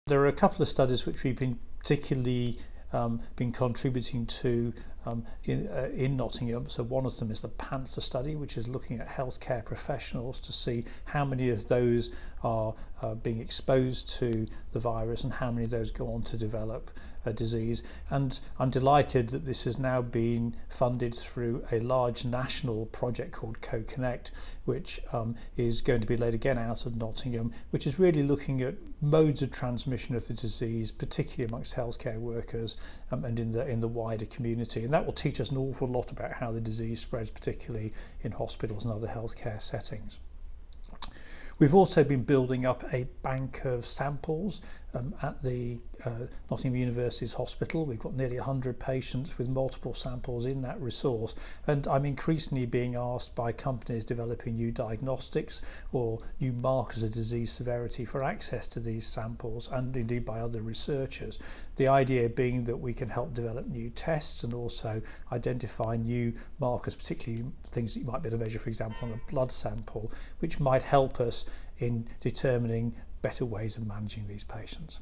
There are a couple of studies which we've been particularly been contributing to in Nottingham. So one of them is the Panther study, which is looking at healthcare professionals to see how many of those are being exposed to the virus and how many of those go on to develop a disease. And I'm delighted that this has now been funded through a large national project called Co-Connect, which is going to be led again out of Nottingham, which is really looking at modes of transmission of the disease, particularly amongst healthcare workers and in the wider community. And that will teach us an awful lot about how the disease spreads, particularly in hospitals and other healthcare settings. We've also been building up a bank of samples at the Nottingham University's hospital. We've got nearly 100 patients with multiple samples in that resource, and I'm increasingly being asked by companies developing new diagnostics or new markers of disease severity for access to these samples, and indeed by other researchers. The idea being that we can help develop new tests and also identify new markers, particularly things that you might be able to measure, for example, on a blood sample, which might help us in determining better ways of managing these patients.